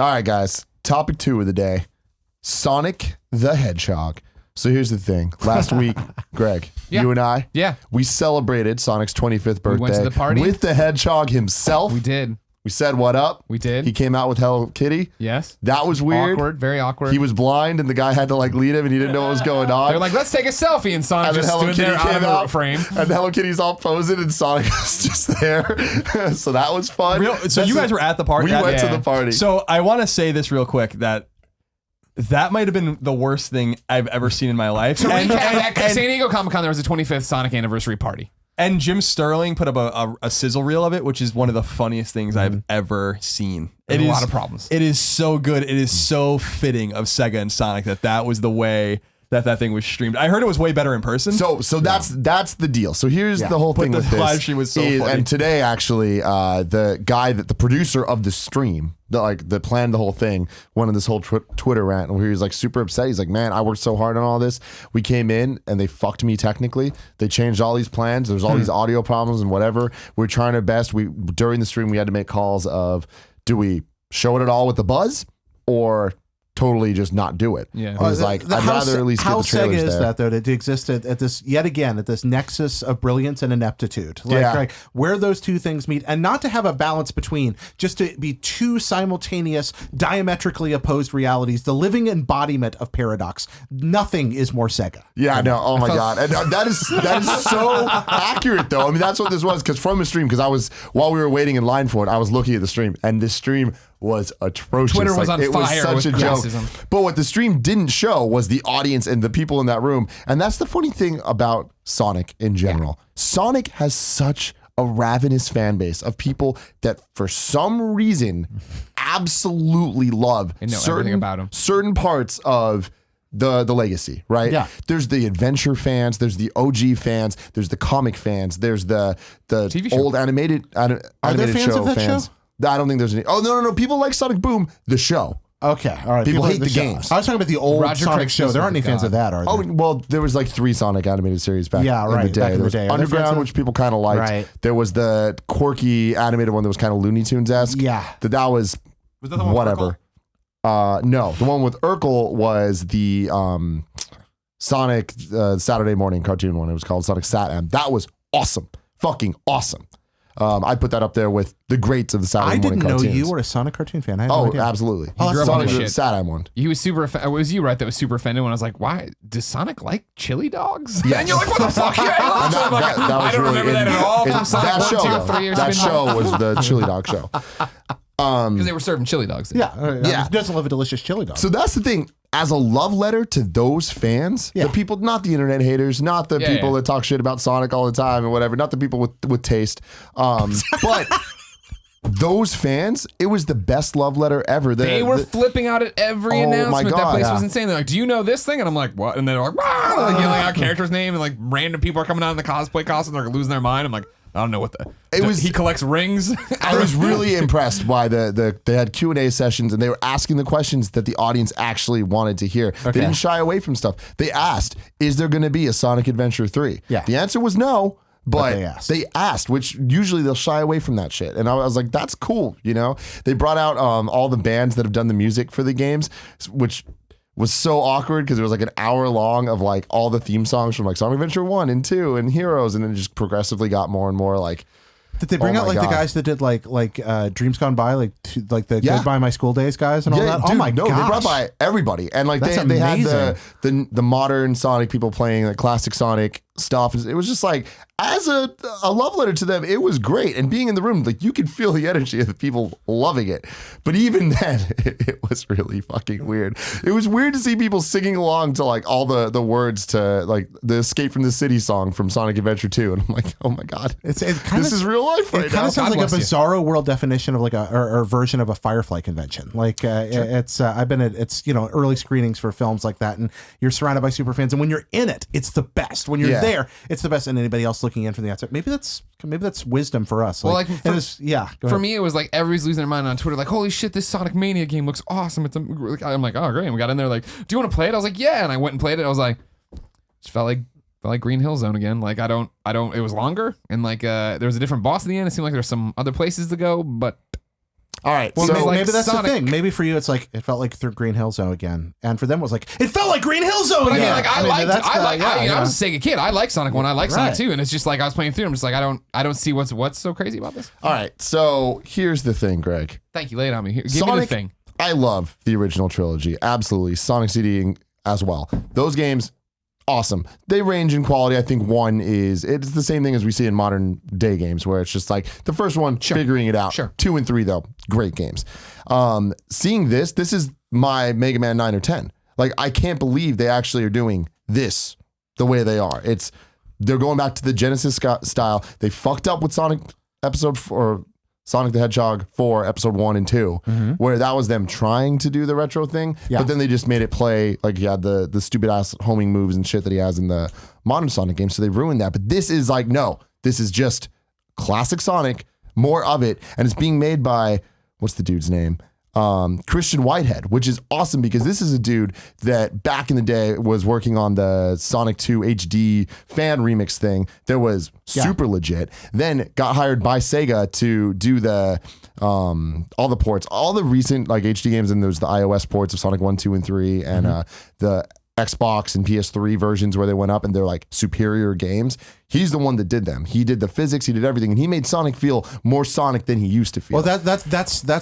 All right, guys. Topic 2 of the day. Sonic the Hedgehog. So here's the thing. Last week, Greg, you and I, we celebrated Sonic's 25th birthday. We went to the party with the Hedgehog himself. We did. We said what up. We did. He came out with Hello Kitty. Yes. That was weird. Awkward. Very awkward. He was blind, and the guy had to like lead him, and he didn't know what was going on. They're like, let's take a selfie, and Sonic just stood there out of frame. And Hello Kitty's all posing, and Sonic was just there. So that was fun. So you guys were at the party? We went to the party. So I want to say this real quick, that might have been the worst thing I've ever seen in my life. To recap, at San Diego Comic-Con, there was a 25th Sonic anniversary party. And Jim Sterling put up a sizzle reel of it, which is one of the funniest things I've ever seen. It is a lot of problems. It is so good. It is so fitting of Sega and Sonic that was the way that thing was streamed. I heard it was way better in person. So that's the deal. So here's the whole thing with this. Live stream was so funny. And today, actually, the producer of the stream, that planned the whole thing, went on this whole Twitter rant where he was like super upset. He's like, man, I worked so hard on all this. We came in and they fucked me technically. They changed all these plans. There's all these audio problems and whatever. We're trying our best. During the stream, we had to make calls of, do we show it at all with the buzz or totally just not do it? Yeah. He's like, I'd rather at least get the trailers Sega is there. that though, to exist at this yet again at this nexus of brilliance and ineptitude, like where those two things meet, and not to have a balance between, just to be two simultaneous, diametrically opposed realities, the living embodiment of paradox. Nothing is more Sega. Yeah, no, oh my God. And that is so accurate though. I mean, that's what this was, because from the stream, because while we were waiting in line for it, I was looking at the stream, and this stream was atrocious. Twitter was on it fire. Was such with a joke. criticism. But what the stream didn't show was the audience and the people in that room. And that's the funny thing about Sonic in general. Yeah. Sonic has such a ravenous fan base of people that for some reason absolutely love everything about him. Certain parts of the legacy, right? Yeah. There's the adventure fans, there's the OG fans, there's the comic fans, there's the TV show. old animated Are there fans show of that fans. show? I don't think there's any. Oh, no. People like Sonic Boom, the show. Okay, all right. People hate the show. games. I was talking about the old Roger Sonic Craig show. There aren't any fans of that, are there? Oh, well, there was like 3 Sonic animated series back in the day. Back in There the was day. Are there fans Underground, of- which people kind of liked. Right. There was the quirky animated one that was kind of Looney Tunes-esque. Yeah. That was Was that the one with whatever. No, the one with Urkel was the Sonic Saturday morning cartoon one. It was called Sonic Sat-Am. That was awesome. Fucking awesome. I'd put that up there with the greats of the Saturday morning cartoons. I didn't know you were a Sonic cartoon fan. I had no idea. Absolutely. He grew up on Sonic the the shit. Sat-Am one. He was super. It was you, right? That was super offended when I was like, "Why does Sonic like chili dogs?" Yes. And you're like, "What the fuck?" Yeah, That was I don't really remember that at all. From Sonic that 1, show, 2, though. 3 years. That show was the chili dog show. Because they were serving chili dogs. Yeah. Doesn't love a delicious chili dog. So that's the thing. As a love letter to those fans, the people, not the internet haters, not the people that talk shit about Sonic all the time and whatever, not the people with taste, but those fans, it was the best love letter ever. They were flipping out at every announcement. God, that place was insane. They're like, "Do you know this thing?" And I'm like, "What?" And they're like, "Wow!" They're like yelling out characters' name, and like random people are coming out in the cosplay costume. They're losing their mind. I'm like, I don't know what he collects rings. I was really impressed by they had Q&A sessions, and they were asking the questions that the audience actually wanted to hear. They didn't shy away from stuff. They asked, is there going to be a Sonic Adventure 3? Yeah. The answer was no. But they asked. which usually they'll shy away from that shit. And I was like, that's cool, you know? They brought out all the bands that have done the music for the games, which was so awkward because it was like an hour long of like all the theme songs from like Sonic Adventure 1 and 2 and Heroes, and then it just progressively got more and more like... Did they bring out like the guys that did like Dreams Gone By, like the Goodbye My School Days guys and all that? Dude, oh my god! gosh. They brought by everybody, and like That's they had amazing. the modern Sonic people playing like classic Sonic stuff. It was just like, as a love letter to them, it was great. And being in the room, like you could feel the energy of the people loving it. But even then, it was really fucking weird. It was weird to see people singing along to like all the words to like the Escape from the City song from Sonic Adventure 2, and I'm like, oh my god, this is real life right now. It kind of sounds like a bizarro world definition of like or version of a Firefly convention. Like it's I've been at early screenings for films like that, and you're surrounded by super fans, and when you're in it, it's the best. When you're there, it's the best. And anybody else looking in from the outside, maybe that's wisdom for us. Well, for me, it was like everybody's losing their mind on Twitter. Like, holy shit, this Sonic Mania game looks awesome. I'm like, oh great. And we got in there like, do you want to play it? I was like, yeah. And I went and played it. I was like, just felt like Green Hill Zone again. Like I don't. It was longer, and like there was a different boss at the end. It seemed like there's some other places to go, but All right. Well, so maybe that's Sonic- the thing. Maybe for you, it's like it felt like through Green Hill Zone again, and for them, it was like it felt like Green Hill Zone But I again. mean, like I was a Sega kid. I like Sonic 1. I like Sonic Right. 2, and it's just like I was playing through. I'm just like I don't see what's so crazy about this. all right. So here's the thing, Greg. Thank you. Lay it on me. Give me the Sonic, thing. I love the original trilogy. Absolutely. Sonic CD as well. Those games, awesome. They range in quality. I think it's the same thing as we see in modern day games where it's just like the first one, figuring it out. Sure. 2 and 3 though, great games. Seeing this is my Mega Man 9 or 10. Like I can't believe they actually are doing this the way they are. They're going back to the Genesis style. They fucked up with Sonic Sonic the Hedgehog 4 episode 1 and 2, where that was them trying to do the retro thing, but then they just made it play like he had the stupid ass homing moves and shit that he has in the modern Sonic games. So they ruined that. But this is like, no, this is just classic Sonic, more of it. And it's being made by, what's the dude's name? Christian Whitehead, which is awesome because this is a dude that back in the day was working on the Sonic 2 HD fan remix thing that was super legit. Then got hired by Sega to do the all the ports, all the recent like HD games, and there's the iOS ports of Sonic 1, 2, and 3, and the Xbox and PS3 versions where they went up and they're like superior games. He's the one that did them. He did the physics, he did everything, and he made Sonic feel more Sonic than he used to feel. Well, that's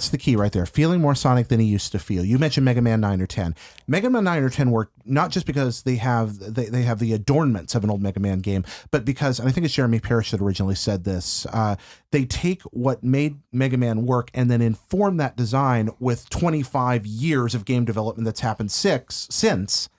the key right there. Feeling more Sonic than he used to feel. You mentioned Mega Man 9 or 10. Mega Man 9 or 10 work not just because they have the adornments of an old Mega Man game, but because, and I think it's Jeremy Parrish that originally said this, they take what made Mega Man work and then inform that design with 25 years of game development that's happened since,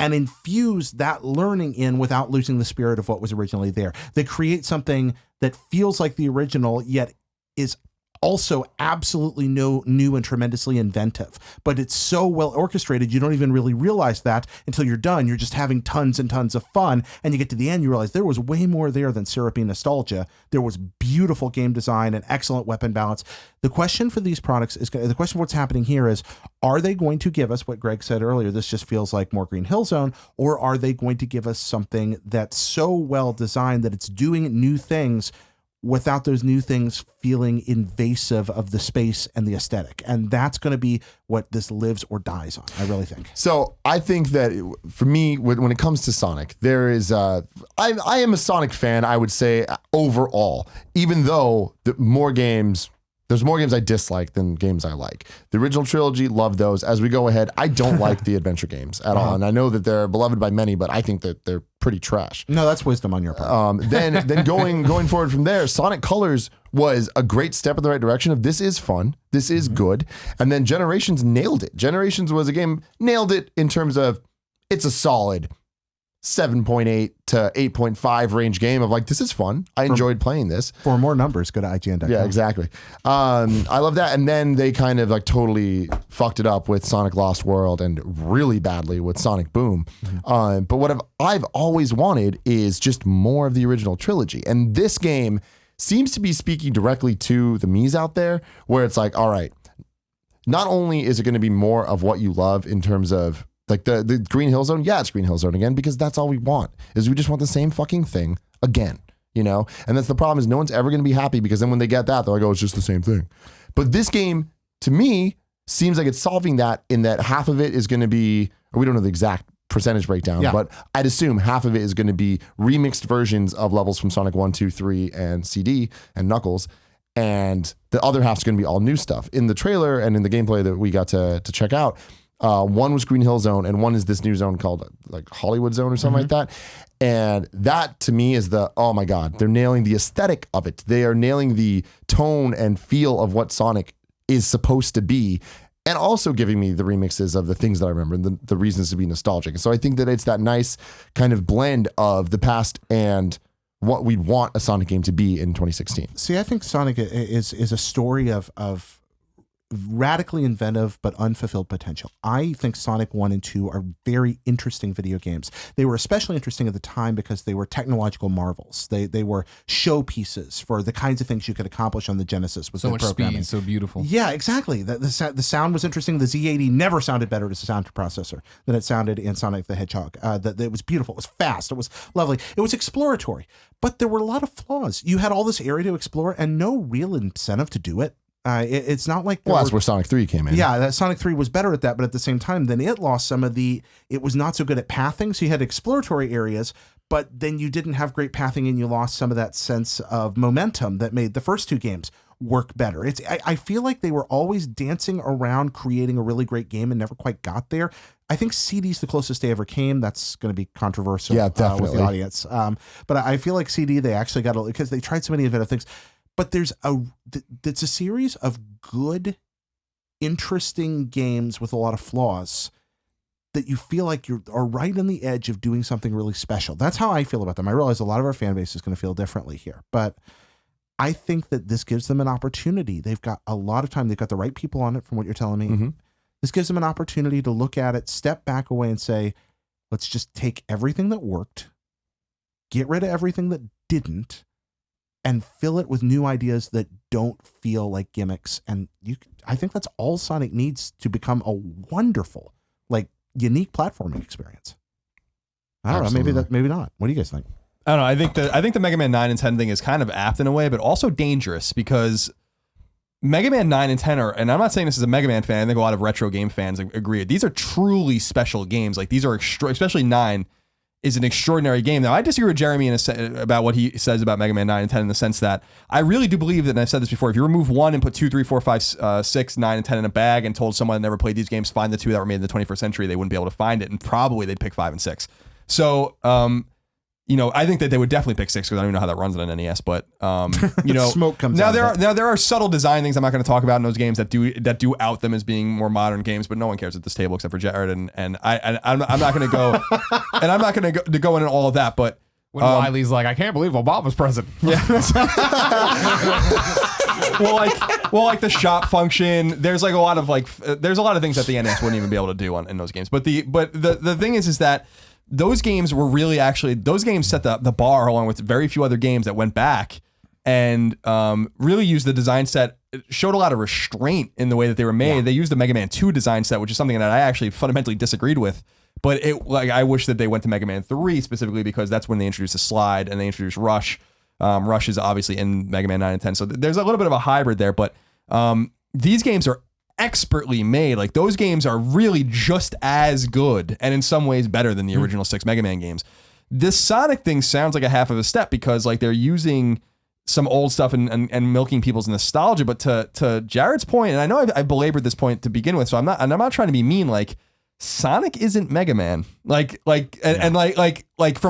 and infuse that learning in without losing the spirit of what was originally there. They create something that feels like the original, yet is also absolutely new and tremendously inventive. But it's so well orchestrated, you don't even really realize that until you're done. You're just having tons and tons of fun, and you get to the end, you realize there was way more there than syrupy nostalgia. There was beautiful game design and excellent weapon balance. The question for these products is, the question for what's happening here is, are they going to give us what Greg said earlier, this just feels like more Green Hill Zone, or are they going to give us something that's so well designed that it's doing new things without those new things feeling invasive of the space and the aesthetic? And that's going to be what this lives or dies on, I really think. So I think that for me, when it comes to Sonic, there is I am a Sonic fan, I would say, overall, even though there's more games I dislike than games I like. The original trilogy, love those. As we go ahead, I don't like the adventure games at all. And I know that they're beloved by many, but I think that they're pretty trash. No, that's wisdom on your part. Then going forward from there, Sonic Colors was a great step in the right direction of this is fun, this is good. And then Generations nailed it. Generations was a game, nailed it in terms of it's a solid 7.8 to 8.5 range game of like, this is fun. I enjoyed playing this. For more numbers, go to IGN.com. Yeah, exactly. I love that. And then they kind of like totally fucked it up with Sonic Lost World and really badly with Sonic Boom. But what I've always wanted is just more of the original trilogy. And this game seems to be speaking directly to the me's out there, where it's like, all right, not only is it going to be more of what you love in terms of like the Green Hill Zone, yeah, it's Green Hill Zone again, because that's all we want, is we just want the same fucking thing again, you know? And that's the problem, is no one's ever going to be happy, because then when they get that, they're like, oh, it's just the same thing. But this game, to me, seems like it's solving that, in that half of it is going to be, or we don't know the exact percentage breakdown, but I'd assume half of it is going to be remixed versions of levels from Sonic 1, 2, 3, and CD and Knuckles. And the other half is going to be all new stuff. In the trailer and in the gameplay that we got to check out, one was Green Hill Zone and one is this new zone called like Hollywood Zone or something like that. And that to me is oh my God, they're nailing the aesthetic of it. They are nailing the tone and feel of what Sonic is supposed to be, and also giving me the remixes of the things that I remember and the reasons to be nostalgic. And so I think that it's that nice kind of blend of the past and what we want a Sonic game to be in 2016. See, I think Sonic is a story of radically inventive but unfulfilled potential. I think Sonic 1 and 2 are very interesting video games. They were especially interesting at the time because they were technological marvels. They were showpieces for the kinds of things you could accomplish on the Genesis with so the much programming. speed, so beautiful. Yeah, exactly. The sound was interesting. The Z80 never sounded better as a sound processor than it sounded in Sonic the Hedgehog. It was beautiful. It was fast. It was lovely. It was exploratory. But there were a lot of flaws. You had all this area to explore and no real incentive to do it. It's not like that's where Sonic 3 came in. Yeah, that Sonic 3 was better at that, but at the same time, then it lost some of it was not so good at pathing. So you had exploratory areas, but then you didn't have great pathing and you lost some of that sense of momentum that made the first 2 games work better. I feel like they were always dancing around creating a really great game and never quite got there. I think CD's the closest they ever came. That's going to be controversial with the audience. But I feel like CD, they actually got because they tried so many innovative things. But it's a series of good, interesting games with a lot of flaws that you feel like you are right on the edge of doing something really special. That's how I feel about them. I realize a lot of our fan base is going to feel differently here, but I think that this gives them an opportunity. They've got a lot of time. They've got the right people on it, from what you're telling me. Mm-hmm. This gives them an opportunity to look at it, step back away and say, let's just take everything that worked, get rid of everything that didn't, and fill it with new ideas that don't feel like gimmicks. And I think that's all Sonic needs to become a wonderful, unique platforming experience. I don't know. Maybe not. What do you guys think? I don't know. I think the Mega Man 9 and 10 thing is kind of apt in a way, but also dangerous, because Mega Man 9 and 10 are, and I'm not saying this as a Mega Man fan, I think a lot of retro game fans agree, these are truly special games. These are especially 9 is an extraordinary game. Now, I disagree with Jeremy about what he says about Mega Man 9 and 10 in the sense that I really do believe that, and I've said this before, if you remove 1 and put 2, 3, 4, 5, 6, 9, and 10 in a bag and told someone that never played these games, find the 2 that were made in the 21st century, they wouldn't be able to find it, and probably they'd pick 5 and 6. So, I think that they would definitely pick 6 because I don't even know how that runs on an NES. But smoke comes now. out There are subtle design things I'm not going to talk about in those games that do out them as being more modern games. But no one cares at this table except for Jared, and I'm not going to go and I'm not going to go into all of that. But when Wiley's like, I can't believe Obama's president. Yeah. well, the shop function. There's a lot of there's a lot of things that the NES wouldn't even be able to do in those games. But the thing is that those games were really those games set the bar along with very few other games that went back and really used the design set. It showed a lot of restraint in the way that they were made. Yeah. They used the Mega Man 2 design set, which is something that I actually fundamentally disagreed with. But I wish that they went to Mega Man 3 specifically because that's when they introduced the slide and they introduced Rush. Rush is obviously in Mega Man 9 and 10. So there's a little bit of a hybrid there. But these games are expertly made. Those games are really just as good and in some ways better than the original 6 Mega Man games. This Sonic thing sounds like a half of a step because they're using some old stuff and milking people's nostalgia. But to Jared's point, and I know I've belabored this point to begin with, so I'm not trying to be mean. Sonic isn't Mega Man. And from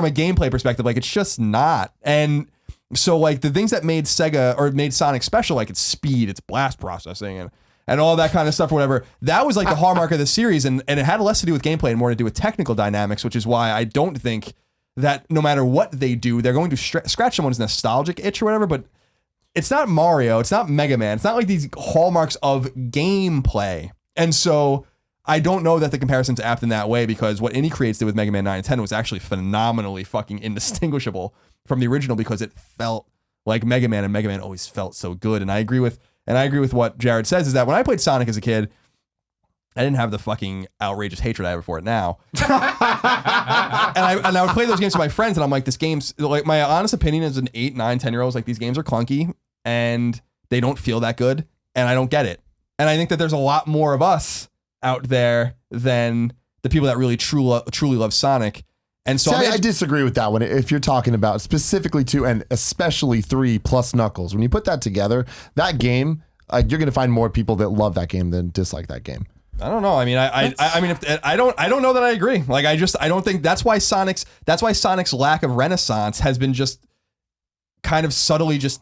a gameplay perspective, it's just not. And so the things that made Sega or made Sonic special, its speed, its blast processing, and all that kind of stuff or whatever, that was the hallmark of the series, and it had less to do with gameplay and more to do with technical dynamics, which is why I don't think that no matter what they do, they're going to scratch someone's nostalgic itch or whatever. But it's not Mario, it's not Mega Man, it's not these hallmarks of gameplay. And so I don't know that the comparison's apt in that way, because what Indie Creates did with Mega Man 9 and 10 was actually phenomenally fucking indistinguishable from the original, because it felt like Mega Man, and Mega Man always felt so good. And I agree with what Jared says, is that when I played Sonic as a kid, I didn't have the fucking outrageous hatred I have for it now. and I would play those games with my friends, and I'm like, this game's my honest opinion as an 8, 9, 10-year-old is these games are clunky and they don't feel that good, and I don't get it. And I think that there's a lot more of us out there than the people that really truly love Sonic. And so I disagree with that one. If you're talking about specifically 2 and especially 3 plus Knuckles, when you put that together, that game, you're going to find more people that love that game than dislike that game. I don't know. I mean, I don't know that I agree. I don't think that's why Sonic's lack of renaissance has been just kind of subtly just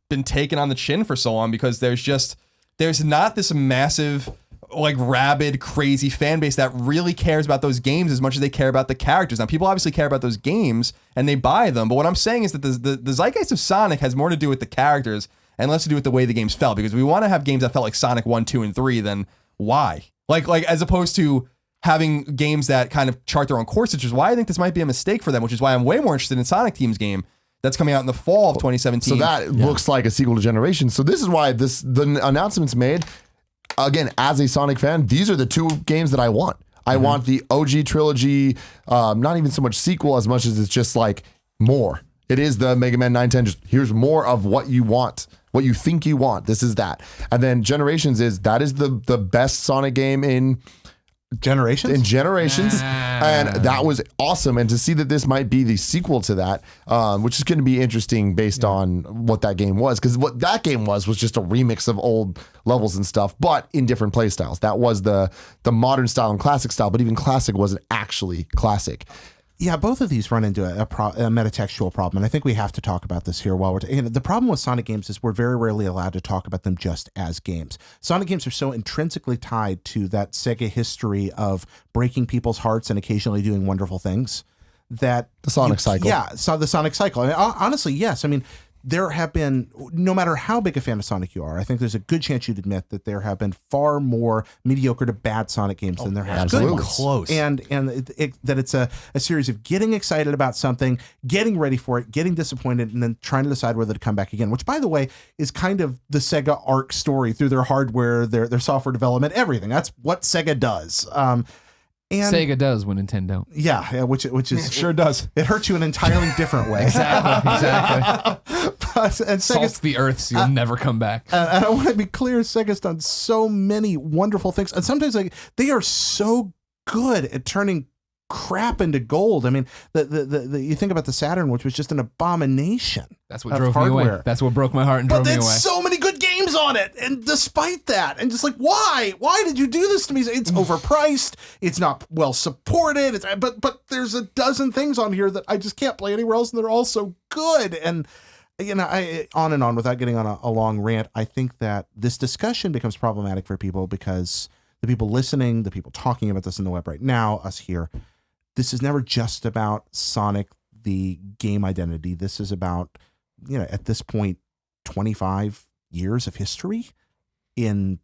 been taken on the chin for so long, because there's not this massive, rabid, crazy fan base that really cares about those games as much as they care about the characters. Now, people obviously care about those games and they buy them, but what I'm saying is that the zeitgeist of Sonic has more to do with the characters and less to do with the way the games felt, because we want to have games that felt like Sonic 1, 2, and 3, then why? As opposed to having games that kind of chart their own course, which is why I think this might be a mistake for them, which is why I'm way more interested in Sonic Team's game that's coming out in the fall of 2017. So that looks like a sequel to Generations. So this is why the announcement's made. Again, as a Sonic fan, these are the 2 games that I want. I want the OG trilogy, not even so much sequel as much as it's just more. It is the Mega Man 910. Just here's more of what you want, what you think you want. This is that. And then Generations is the best Sonic game in Generations. And that was awesome. And to see that this might be the sequel to that, which is going to be interesting based on what that game was. Because what that game was just a remix of old levels and stuff, but in different play styles. That was the modern style and classic style, but even classic wasn't actually classic. Yeah, both of these run into a metatextual problem, and I think we have to talk about this here while the problem with Sonic games is we're very rarely allowed to talk about them just as games. Sonic games are so intrinsically tied to that Sega history of breaking people's hearts and occasionally doing wonderful things that the Sonic cycle. Yeah, so the Sonic cycle. I mean, honestly, yes. I mean, there have been, no matter how big a fan of Sonic you are, I think there's a good chance you'd admit that there have been far more mediocre to bad Sonic games than there have absolutely. been. Close. And that it's a series of getting excited about something, getting ready for it, getting disappointed, and then trying to decide whether to come back again, which, by the way, is kind of the Sega arc story through their hardware, their software development, everything. That's what Sega does. And Sega does when Nintendo don't. Yeah, which is It sure does. It hurts you in an entirely different way. Exactly. And Salts the earth so you'll never come back. And I want to be clear, Sega's done so many wonderful things, and sometimes they are so good at turning crap into gold. I mean, the you think about the Saturn, which was just an abomination. That's what drove me away. That's what broke my heart and drove me away. But there's so many good games on it, and despite that, and just like, why did you do this to me? It's overpriced. It's not well supported. But there's a dozen things on here that I just can't play anywhere else, and they're all so good. And on and on without getting on a long rant. I think that this discussion becomes problematic for people because the people listening, the people talking about this in the web right now, us here, this is never just about Sonic, the game identity. This is about, at this point, 25 years of history in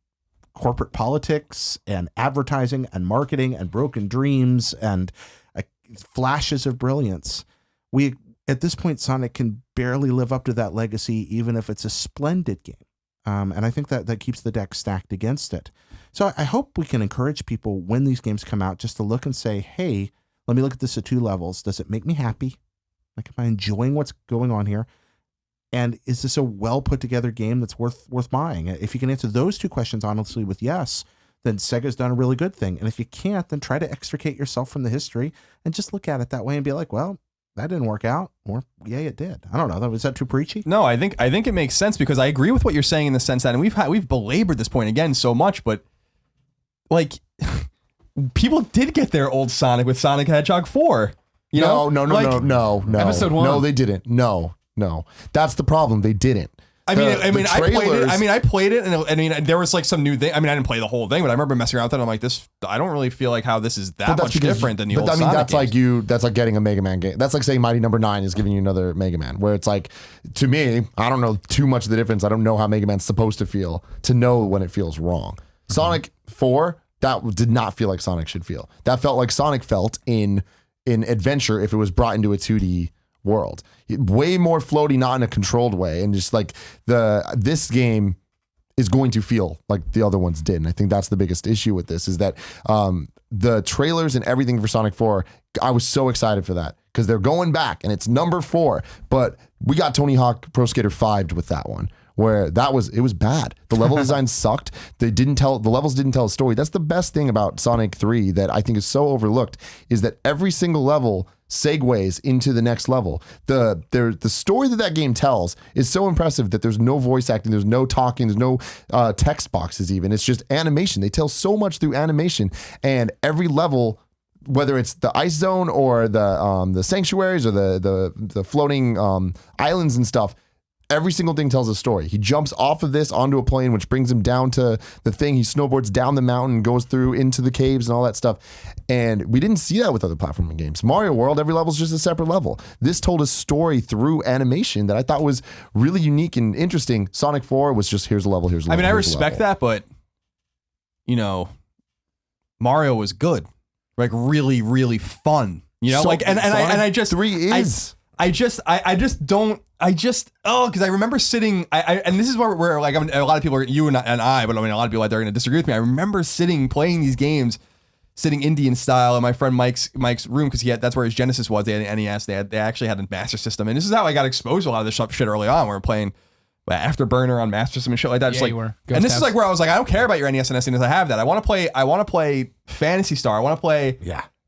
corporate politics and advertising and marketing and broken dreams and flashes of brilliance. At this point, Sonic can barely live up to that legacy, even if it's a splendid game. And I think that keeps the deck stacked against it. So I hope we can encourage people when these games come out just to look and say, hey, let me look at this at two levels. Does it make me happy? Like, am I enjoying what's going on here? And is this a well put together game that's worth buying? If you can answer those two questions honestly with yes, then Sega's done a really good thing. And if you can't, then try to extricate yourself from the history and just look at it that way and be like, well, that didn't work out, or yay, it did. I don't know. Was that too preachy? No, I think it makes sense because I agree with what you're saying in the sense that, and we've belabored this point again so much, but like people did get their old Sonic with Sonic Hedgehog 4. No. Episode 1. No, they didn't. No. That's the problem. They didn't. I played it, and there was like some new thing. I mean, I didn't play the whole thing, but I remember messing around with it. I'm like, I don't really feel like how this is that much different than the old Sonic games. That's like getting a Mega Man game. That's like saying Mighty Number 9 is giving you another Mega Man, where it's like, to me, I don't know too much of the difference. I don't know how Mega Man's supposed to feel to know when it feels wrong. Mm-hmm. Sonic 4, that did not feel like Sonic should feel. That felt like Sonic felt in Adventure if it was brought into a 2D world. Way more floaty, not in a controlled way, and just like this game is going to feel like the other ones did. And I think that's the biggest issue with this is that the trailers and everything for Sonic 4, I was so excited for that because they're going back and it's number 4, but we got Tony Hawk Pro Skater 5'd with that one, where it was bad. The level design sucked. The levels didn't tell a story. That's the best thing about Sonic 3 that I think is so overlooked, is that every single level segues into the next level. The story that game tells is so impressive that there's no voice acting, there's no talking, there's no text boxes even. It's just animation. They tell so much through animation, and every level, whether it's the ice zone or the sanctuaries or the floating islands and stuff, every single thing tells a story. He jumps off of this onto a plane, which brings him down to the thing. He snowboards down the mountain, goes through into the caves and all that stuff. And we didn't see that with other platforming games. Mario World, every level is just a separate level. This told a story through animation that I thought was really unique and interesting. Sonic 4 was just, here's a level, here's a level. I mean, I respect that, but Mario was good. Like really, really fun. So, and I just 3 is. Because I remember sitting, and this is where like, a lot of people are, you and I, but I mean, a lot of people out there are going to disagree with me. I remember sitting, playing these games, sitting Indian style in my friend Mike's room because that's where his Genesis was. They had an NES. They actually had a Master System, and this is how I got exposed to a lot of this shit early on. We were playing Afterburner on Master System and shit like that. Yeah, Just you were. and this is like where I was like, I don't care about your NES and SNES. I have that. I want to play Phantasy Star. I want to play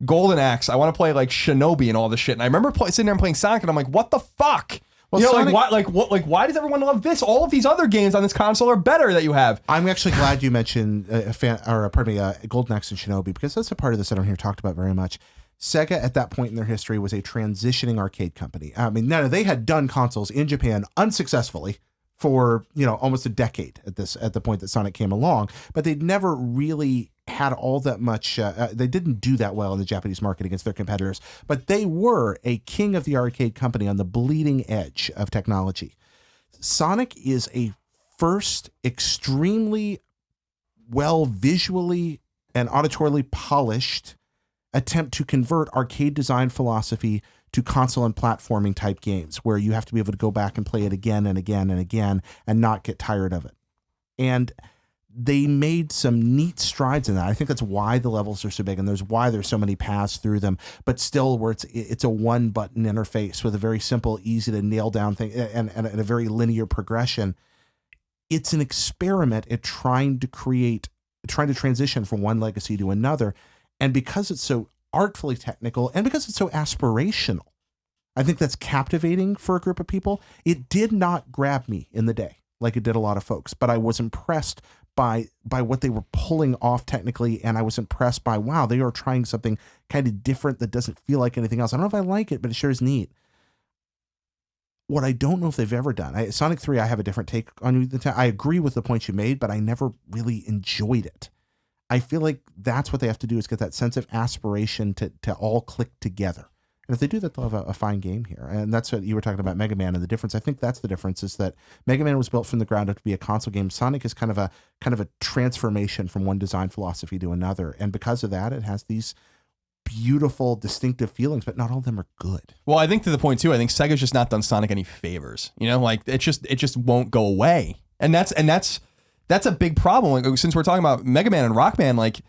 Golden Axe. I want to play like Shinobi and all this shit. And I remember sitting there and playing Sonic, and I'm like, what the fuck? Well, you know, Sonic, why does everyone love this? All of these other games on this console are better that you have. I'm actually glad you mentioned Golden Axe and Shinobi, because that's a part of this I don't hear talked about very much. Sega at that point in their history was a transitioning arcade company. I mean, they had done consoles in Japan unsuccessfully for almost a decade at the point that Sonic came along, but they'd never really had all that much. They didn't do that well in the Japanese market against their competitors, but they were a king of the arcade company on the bleeding edge of technology. Sonic is a first extremely well visually and auditorily polished attempt to convert arcade design philosophy to console and platforming type games, where you have to be able to go back and play it again and again and again and not get tired of it. And they made some neat strides in that. I think that's why the levels are so big, and why there's so many paths through them, but still where it's a one button interface with a very simple, easy to nail down thing and a very linear progression. It's an experiment at trying to transition from one legacy to another. And because it's so artfully technical and because it's so aspirational, I think that's captivating for a group of people. It did not grab me in the day like it did a lot of folks, but I was impressed by what they were pulling off technically, and I was impressed by, wow, they are trying something kind of different that doesn't feel like anything else. I don't know if I like it, but it sure is neat. What I don't know if they've ever done, Sonic 3, I have a different take on. I agree with the points you made, but I never really enjoyed it. I feel like that's what they have to do, is get that sense of aspiration to all click together. And if they do that, they'll have a fine game here. And that's what you were talking about, Mega Man, and the difference. I think that's the difference, is that Mega Man was built from the ground up to be a console game. Sonic is kind of a transformation from one design philosophy to another. And because of that, it has these beautiful, distinctive feelings, but not all of them are good. Well, I think to the point too, I think Sega's just not done Sonic any favors. Like it just won't go away. And that's a big problem. Like, since we're talking about Mega Man and Rockman, like,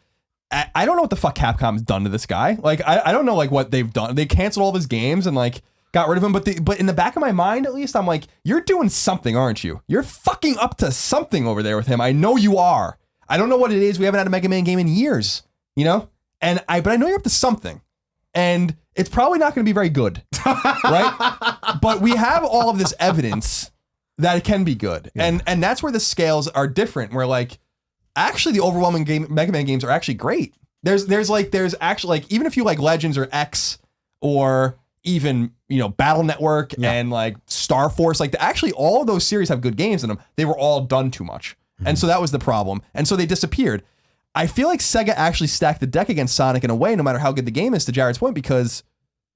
I don't know what the fuck Capcom's done to this guy. Like, I don't know like what they've done. They canceled all of his games and like got rid of him. But in the back of my mind, at least, I'm like, you're doing something, aren't you? You're fucking up to something over there with him. I know you are. I don't know what it is. We haven't had a Mega Man game in years, but I know you're up to something, and it's probably not going to be very good, right? But we have all of this evidence that it can be good, and that's where the scales are different. Where like, actually, the overwhelming Mega Man games are actually great. There's actually like, even if you like Legends or X or even Battle Network and like Star Force, like actually all of those series have good games in them. They were all done too much, and so that was the problem, and so they disappeared. I feel like Sega actually stacked the deck against Sonic in a way, no matter how good the game is, to Jared's point, because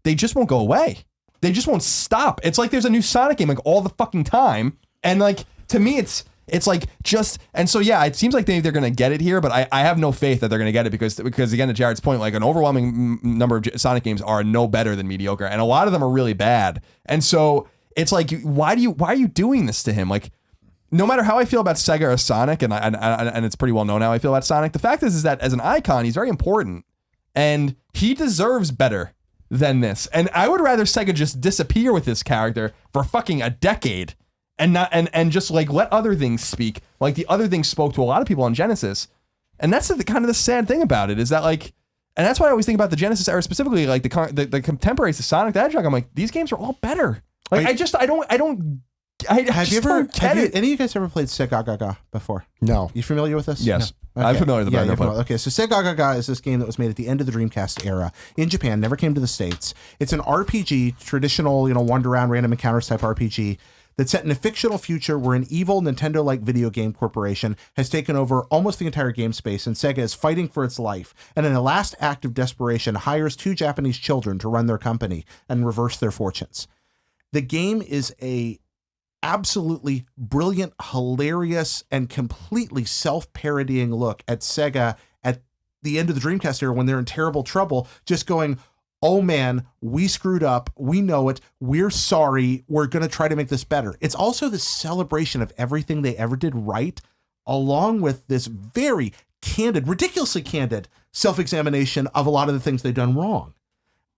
they just won't go away. They just won't stop. It's like there's a new Sonic game like all the fucking time, and like to me, it's like just, and so yeah, it seems like they're gonna get it here, but I have no faith that they're gonna get it because again, to Jared's point, like an overwhelming number of Sonic games are no better than mediocre, and a lot of them are really bad. And so it's like, why are you doing this to him? Like, no matter how I feel about Sega or Sonic, and it's pretty well known how I feel about Sonic, the fact is that as an icon, he's very important, and he deserves better than this. And I would rather Sega just disappear with this character for fucking a decade and just like let other things speak, like the other things spoke to a lot of people on Genesis. And that's the kind of the sad thing about it, is that like, and that's why I always think about the Genesis era specifically, like the contemporaries to Sonic the Hedgehog. I'm like, these games are all better. Like, Have any of you guys ever played Sega Gaga before? No. You familiar with this? Yes. No. Okay. I'm familiar with the brand. Okay, so Sega Gaga is this game that was made at the end of the Dreamcast era in Japan, never came to the States. It's an RPG, traditional, wander around, random encounters type RPG that's set in a fictional future where an evil Nintendo-like video game corporation has taken over almost the entire game space, and Sega is fighting for its life, and in a last act of desperation hires 2 Japanese children to run their company and reverse their fortunes. The game is a absolutely brilliant, hilarious, and completely self-parodying look at Sega at the end of the Dreamcast era when they're in terrible trouble, just going, oh man, we screwed up. We know it. We're sorry. We're going to try to make this better. It's also the celebration of everything they ever did right, along with this very candid, ridiculously candid self-examination of a lot of the things they've done wrong.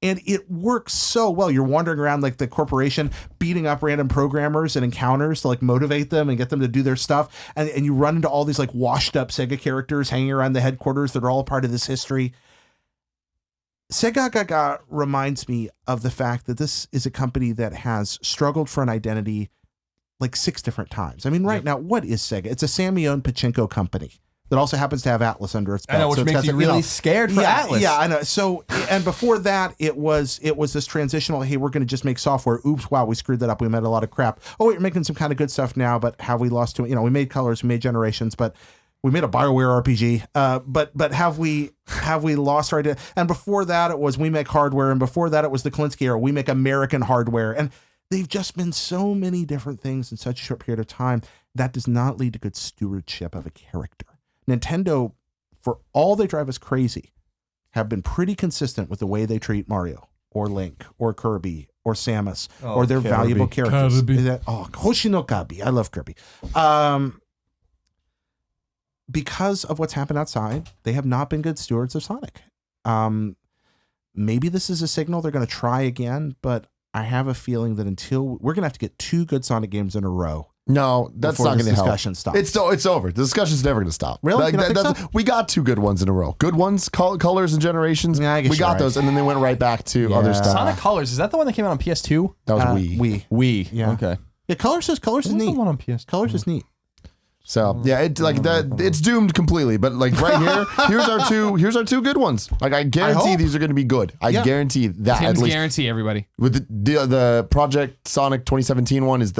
And it works so well. You're wandering around like the corporation, beating up random programmers and encounters to like motivate them and get them to do their stuff. And you run into all these like washed up Sega characters hanging around the headquarters that are all part of this history. Sega Gaga reminds me of the fact that this is a company that has struggled for an identity like 6 different times. I mean, right now, what is Sega? It's a Sammy-owned pachinko company that also happens to have Atlas under its belt. I know, which so makes you really scared for Atlas. Yeah, I know. So, and before that, it was this transitional, hey, we're going to just make software. Oops, wow, we screwed that up. We made a lot of crap. Oh, wait, we're making some kind of good stuff now, but have we lost to it? You know, we made Colors, we made Generations, but we made a BioWare RPG. But have we lost our idea? And before that, it was we make hardware. And before that, it was the Klinsky era. We make American hardware. And they've just been so many different things in such a short period of time. That does not lead to good stewardship of a character. Nintendo, for all they drive us crazy, have been pretty consistent with the way they treat Mario or Link or Kirby or Samus or their valuable characters. Hoshino Kabi. I love Kirby. Because of what's happened outside, they have not been good stewards of Sonic. Maybe this is a signal they're going to try again, but I have a feeling that until we're going to have to get 2 good Sonic games in a row. No, that's not going to help. Discussion stops. It's over. The discussion's never going to stop. Really? Like, You don't think so? we got 2 good ones in a row. Good ones, Colors and Generations. Yeah, I guess we got you're right. those, and then they went right back to other stuff. Sonic Colors, is that the one that came out on PS2? That was Wii. Wii. Yeah. Okay. Yeah, Colors is What neat. was the one on PS2? Colors is neat. So yeah, it's like that. It's doomed completely. But like right here, here's our 2 good ones. Like I guarantee hope. these are going to be good. I guarantee that. Tim's at least guarantee, everybody. with the Project Sonic 2017 one is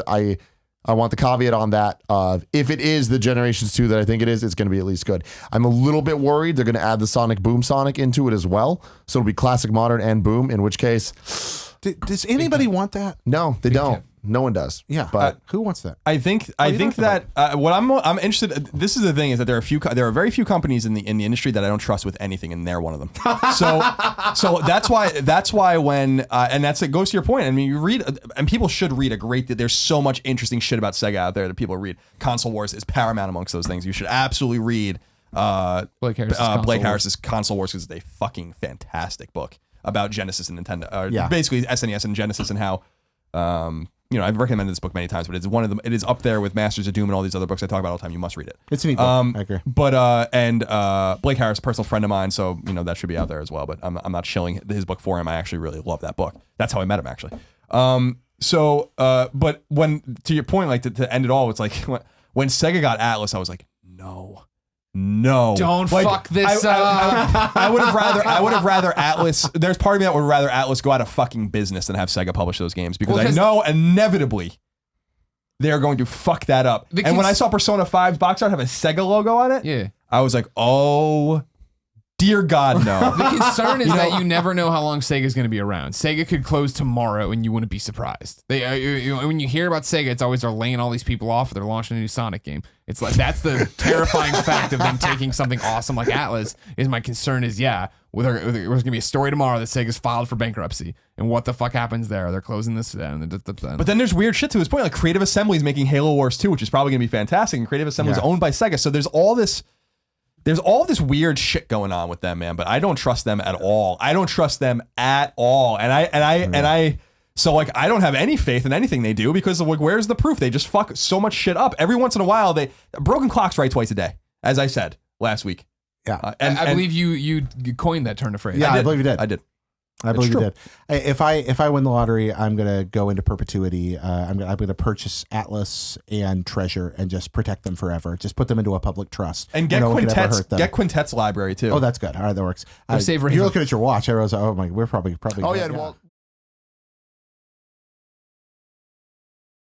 I want the caveat on that of if it is the Generations 2 that I think it is, it's going to be at least good. I'm a little bit worried they're going to add the Sonic Boom Sonic into it as well. So it'll be classic, modern, and boom, in which case... Does anybody want that? No, they don't. No one does. Yeah. But Who wants that? I think that what I'm interested. This is the thing is that there are very few companies in the industry that I don't trust with anything, and they're one of them. So that's why when and it goes to your point. I mean, you read and people should read there's so much interesting shit about Sega out there that people read. Console Wars is paramount amongst those things. You should absolutely read Blake Harris's Console Wars because it's a fucking fantastic book about Genesis and Nintendo. Basically SNES and Genesis and how. I've recommended this book many times, but it's one of them. It is up there with Masters of Doom and all these other books I talk about all the time. You must read it. It's a neat book. I agree. But Blake Harris, a personal friend of mine, so that should be out there as well. But I'm not shilling his book for him. I actually really love that book. That's how I met him actually. But when to your point, like to end it all, it's like when Sega got Atlas, I was like, no. Don't like, fuck this up. I would have rather Atlas. There's part of me that would rather Atlas go out of fucking business than have Sega publish those games because I know inevitably they're going to fuck that up. And when I saw Persona 5's box art have a Sega logo on it, I was like, oh. Dear God, no. The concern is that you never know how long Sega's going to be around. Sega could close tomorrow and you wouldn't be surprised. When you hear about Sega, it's always they're laying all these people off or they're launching a new Sonic game. It's like that's the terrifying fact of them taking something awesome like Atlas. Is my concern is there's going to be a story tomorrow that Sega's filed for bankruptcy and what the fuck happens there? They're closing this down. But then there's weird shit to this point. Like Creative Assembly is making Halo Wars 2, which is probably going to be fantastic. And Creative Assembly is owned by Sega, so there's all this weird shit going on with them, man, but I don't trust them at all. And so like I don't have any faith in anything they do because like where's the proof? They just fuck so much shit up. Every once in a while broken clocks right twice a day, as I said last week. Yeah. I believe you coined that turn of phrase. Yeah, I believe you did. I did. I believe you did. If I win the lottery, I'm gonna go into perpetuity. I'm gonna purchase Atlas and Treasure and just protect them forever. Just put them into a public trust. And get Quintet's library too. Oh, that's good. All right, that works. Save you're looking at your watch. I was oh my, we're probably. Oh yeah, well,